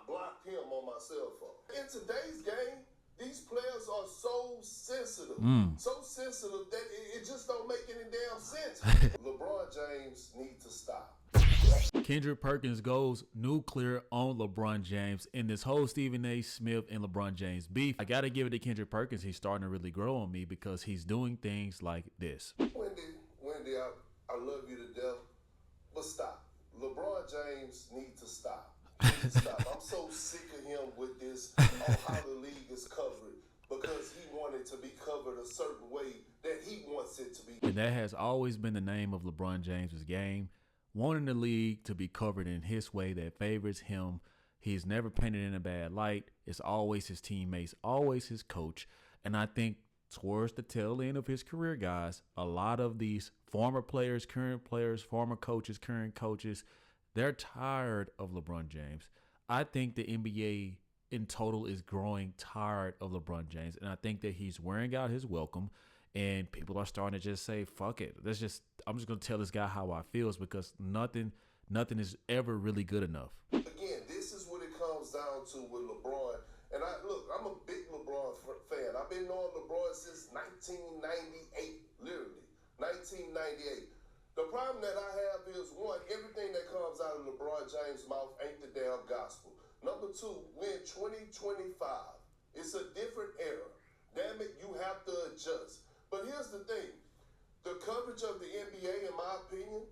blocked him on my cell phone. In today's game, these players are so sensitive. So sensitive that it just don't make any damn sense. LeBron James needs to stop. Kendrick Perkins goes nuclear on LeBron James in this whole Stephen A. Smith and LeBron James beef. I got to give it to Kendrick Perkins. He's starting to really grow on me because he's doing things like this. Wendy, I love you to death, but stop. LeBron James needs to stop. I'm so sick of him with this on how the league is covered because he wanted to be covered a certain way that he wants it to be. And that has always been the name of LeBron James's game, wanting the league to be covered in his way that favors him. He's never painted in a bad light. It's always his teammates, always his coach. And I think towards the tail end of his career, guys, a lot of these former players, current players, former coaches, current coaches, they're tired of LeBron James. I think the NBA in total is growing tired of LeBron James. And I think that he's wearing out his welcome. And people are starting to just say, fuck it. I'm just going to tell this guy how I feel because nothing is ever really good enough. Again, this is what it comes down to with LeBron. And I'm a big LeBron fan. I've been knowing LeBron since 1998, literally. 1998. The problem that I have is, one, everything that comes out of LeBron James' mouth ain't the damn gospel. Number two, we're in 2025. It's a different era. Damn it, you have to adjust. But here's the thing. The coverage of the NBA, in my opinion,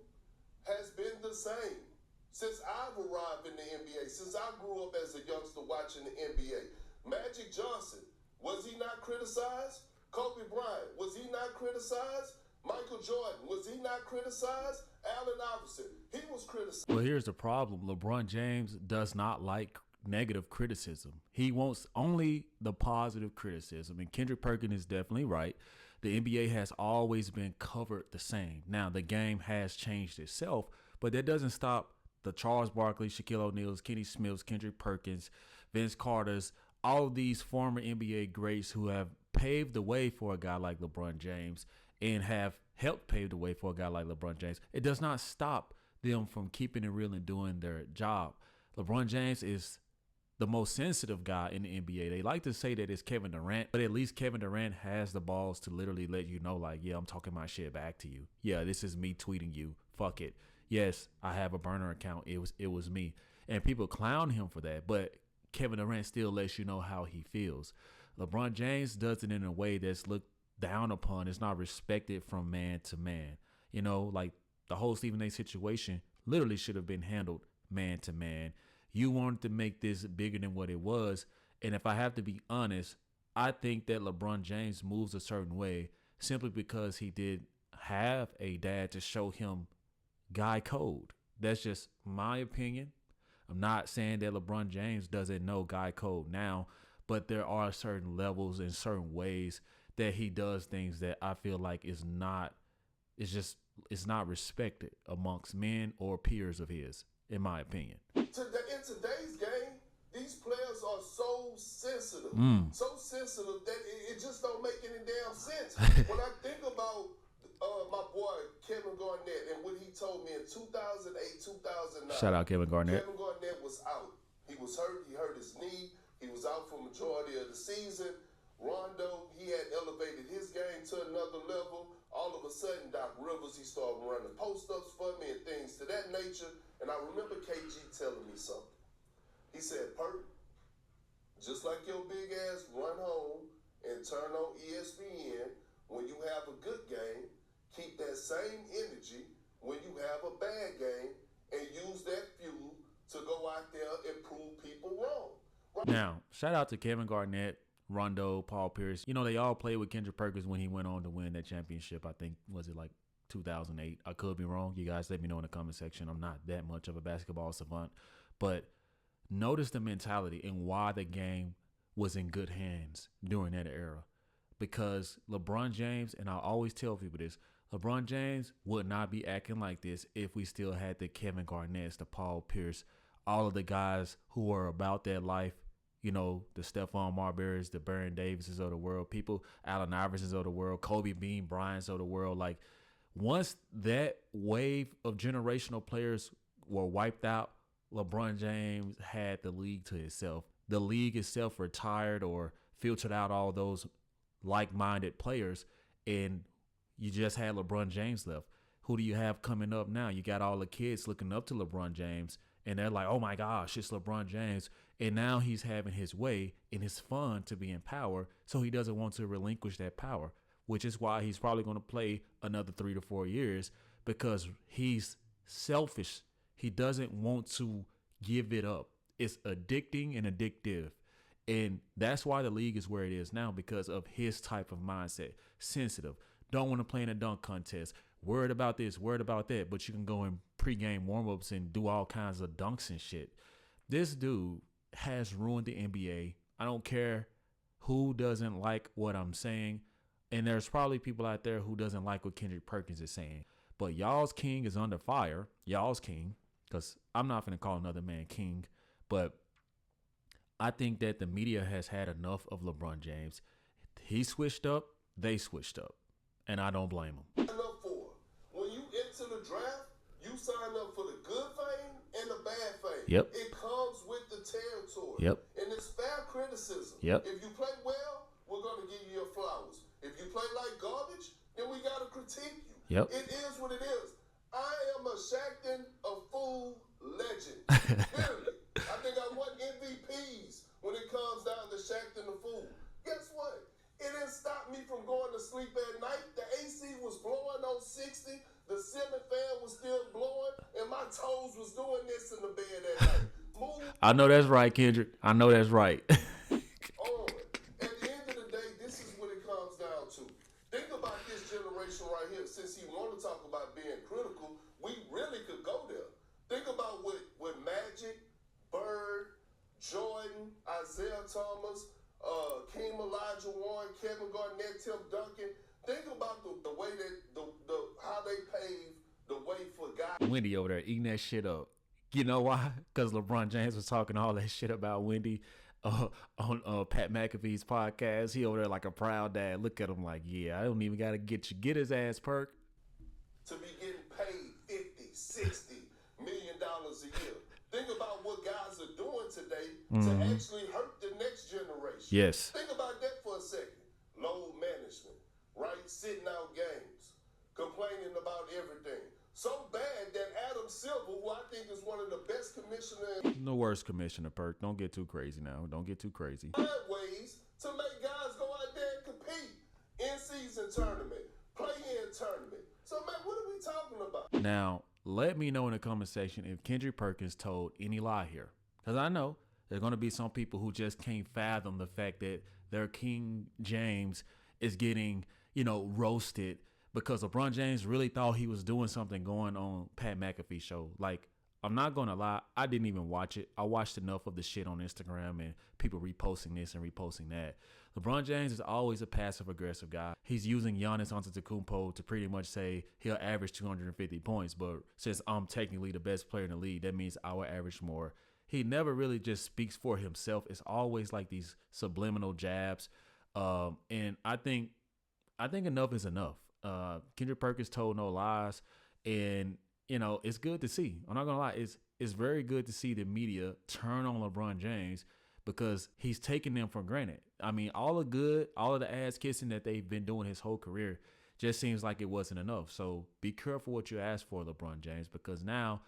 has been the same since I've arrived in the NBA, since I grew up as a youngster watching the NBA. Magic Johnson, was he not criticized? Kobe Bryant, was he not criticized? Michael Jordan, was he not criticized? Allen Iverson, he was criticized. Well, here's the problem. LeBron James does not like negative criticism. He wants only the positive criticism. And Kendrick Perkins is definitely right. The NBA has always been covered the same. Now, the game has changed itself, but that doesn't stop the Charles Barkley, Shaquille O'Neal's, Kenny Smith's, Kendrick Perkins, Vince Carter's, all of these former NBA greats who have paved the way for a guy like LeBron James and have helped pave the way for a guy like LeBron James. It does not stop them from keeping it real and doing their job. LeBron James is the most sensitive guy in the NBA. They like to say that it's Kevin Durant, but at least Kevin Durant has the balls to literally let you know, like, yeah, I'm talking my shit back to you. Yeah, this is me tweeting you. Fuck it. Yes, I have a burner account. It was me. And people clown him for that, but Kevin Durant still lets you know how he feels. LeBron James does it in a way that's looked down upon. It's not respected from man to man. You know, like the whole Stephen A situation literally should have been handled man to man. You wanted to make this bigger than what it was. And if I have to be honest, I think that LeBron James moves a certain way simply because he did have a dad to show him guy code. That's just my opinion. I'm not saying that LeBron James doesn't know guy code now, but there are certain levels and certain ways that he does things that I feel like it's not respected amongst men or peers of his, in my opinion. In today's game, these players are so sensitive, so sensitive that it just don't make any damn sense. When I think about my boy Kevin Garnett and what he told me in 2008, 2009. Shout out Kevin Garnett. Kevin Garnett was out. He was hurt. He hurt his knee. He was out for majority of the season. Rondo, he had elevated his game to another level. All of a sudden, Doc Rivers, he started running post-ups for me and things to that nature. And I remember KG telling me something. He said, Perk, just like your big ass run home and turn on ESPN when you have a good game, keep that same energy when you have a bad game and use that fuel to go out there and prove people wrong. Right? Now, shout out to Kevin Garnett, Rondo, Paul Pierce. You know, they all played with Kendrick Perkins when he went on to win that championship. I think, was it like 2008? I could be wrong. You guys let me know in the comment section. I'm not that much of a basketball savant. But notice the mentality and why the game was in good hands during that era. Because LeBron James, and I always tell people this, LeBron James would not be acting like this if we still had the Kevin Garnett's, the Paul Pierce, all of the guys who are about that life. You know, the Stephon Marbury's, the Baron Davises of the world, people, Allen Iversons of the world, Kobe Bean Bryant's of the world. Like, once that wave of generational players were wiped out, LeBron James had the league to itself. The league itself retired or filtered out all those like-minded players, and you just had LeBron James left. Who do you have coming up now? You got all the kids looking up to LeBron James, and they're like, oh my gosh, it's LeBron James. And now he's having his way, and it's fun to be in power, so he doesn't want to relinquish that power, which is why he's probably going to play another 3 to 4 years, because he's selfish. He doesn't want to give it up. It's addicting and addictive. And that's why the league is where it is now, because of his type of mindset. Sensitive. Don't want to play in a dunk contest. Worried about this, worried about that. But you can go in pregame warmups and do all kinds of dunks and shit. This dude has ruined the NBA. I don't care who doesn't like what I'm saying. And there's probably people out there who doesn't like what Kendrick Perkins is saying. But y'all's king is under fire. Y'all's king. Because I'm not going to call another man king. But I think that the media has had enough of LeBron James. He switched up. They switched up. And I don't blame him. Sign up for. When you enter the draft, you sign up for the good thing and the bad thing. Yep. It comes with the territory. Yep. And it's fair criticism. Yep. If you play well, we're going to give you your flowers. If you play like garbage, then we got to critique you. Yep. It is what it is. I am a Shaqtin' a fool legend. Literally. I think I won MVPs when it comes down to Shaqtin' a fool. Guess what? It didn't stop me from going to sleep at night. The AC was blowing on 60. The ceiling fan was still blowing. And my toes was doing this in the bed at night. Move. I know that's right, Kendrick. I know that's right. On. At the end of the day, this is what it comes down to. Think about this generation right here. Since you want to talk about being critical, we really could go there. Think about what Magic, Bird, Jordan, Isaiah Thomas, King Elijah Warren, Kevin Garnett, Tim Duncan. Think about the way that how they paved the way for guys. Wendy over there eating that shit up. You know why? Because LeBron James was talking all that shit about Wendy on Pat McAfee's podcast. He over there like a proud dad. Look at him like, yeah, I don't even got to get his ass perk. To be getting paid $50, $60 million a year. Think about what guys are doing today to actually hurt the next generation. Yes. Think about that for a second. Load management, right? Sitting out games, complaining about everything. So bad that Adam Silver, who I think is one of the best commissioners. The worst commissioner, Perk. Don't get too crazy now. Don't get too crazy. Find ways to make guys go out there and compete. In-season tournament, play-in tournament. So, man, what are we talking about? Now, let me know in the comment section if Kendrick Perkins told any lie here. Because I know there are going to be some people who just can't fathom the fact that their King James is getting, roasted because LeBron James really thought he was doing something going on Pat McAfee's show. Like, I'm not going to lie. I didn't even watch it. I watched enough of the shit on Instagram and people reposting this and reposting that. LeBron James is always a passive-aggressive guy. He's using Giannis Antetokounmpo to pretty much say he'll average 250 points, but since I'm technically the best player in the league, that means I will average more. He never really just speaks for himself. It's always like these subliminal jabs. And I think enough is enough. Kendrick Perkins told no lies, and it's good to see. I'm not gonna lie, it's very good to see the media turn on LeBron James because he's taking them for granted. I mean, all of the ass kissing that they've been doing his whole career just seems like it wasn't enough. So be careful what you ask for, LeBron James, because now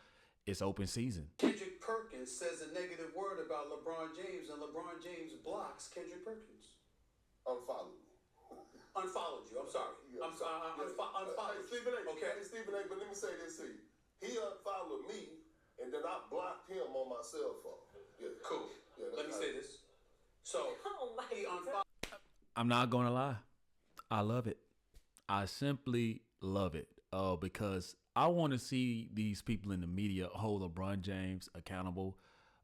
it's open season. Kendrick Perkins says a negative word about LeBron James, and LeBron James blocks Kendrick Perkins. Unfollow me. Unfollowed you. I'm sorry. Yeah. Unfollowed. Stephen A. Okay. Hey, Stephen A. But let me say this here. He unfollowed me, and then I blocked him on my cell phone. Yeah. Cool. Yeah, Let me say this. So he unfollowed. I'm not gonna lie, I love it. I simply love it. Because I want to see these people in the media hold LeBron James accountable.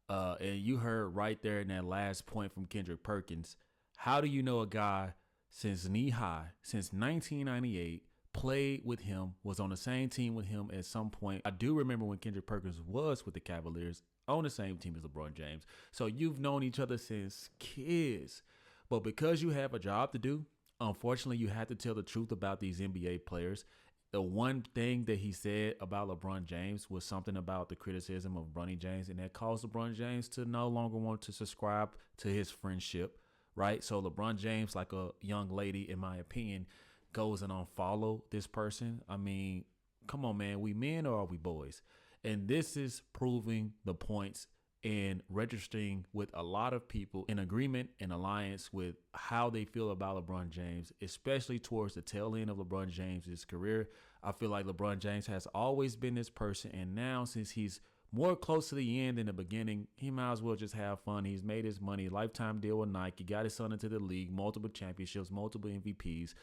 And you heard right there in that last point from Kendrick Perkins. How do you know a guy since knee high, since 1998, played with him, was on the same team with him at some point? I do remember when Kendrick Perkins was with the Cavaliers on the same team as LeBron James. So you've known each other since kids. But because you have a job to do, unfortunately, you have to tell the truth about these NBA players. the one thing that he said about LeBron James was something about the criticism of Bronny James, and that caused LeBron James to no longer want to subscribe to his friendship, right? So LeBron James, like a young lady, in my opinion, goes and unfollow this person. I mean, come on, man. We men or are we boys? And this is proving the points and registering with a lot of people in agreement and alliance with how they feel about LeBron James, especially towards the tail end of LeBron James's career. I feel like LeBron James has always been this person, and now since he's more close to the end than the beginning, he might as well just have fun. He's made his money, lifetime deal with Nike, got his son into the league, multiple championships, multiple MVPs.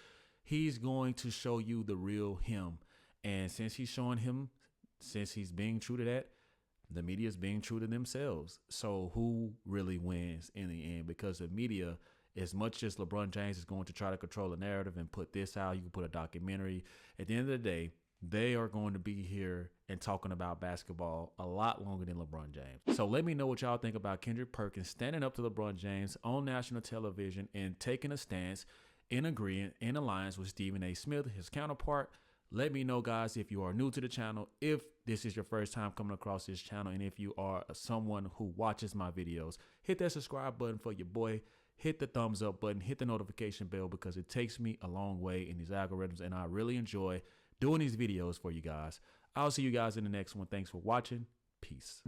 He's going to show you the real him. And since he's showing him, since he's being true to that, the media is being true to themselves. So who really wins in the end? Because the media, as much as LeBron James is going to try to control the narrative and put this out, you can put a documentary. At the end of the day, they are going to be here and talking about basketball a lot longer than LeBron James. So let me know what y'all think about Kendrick Perkins standing up to LeBron James on national television and taking a stance in agreement, in alliance with Stephen A. Smith, his counterpart. Let me know, guys, if you are new to the channel, if this is your first time coming across this channel, and if you are someone who watches my videos, hit that subscribe button for your boy, hit the thumbs up button, hit the notification bell, because it takes me a long way in these algorithms, and I really enjoy doing these videos for you guys. I'll see you guys in the next one. Thanks for watching. Peace.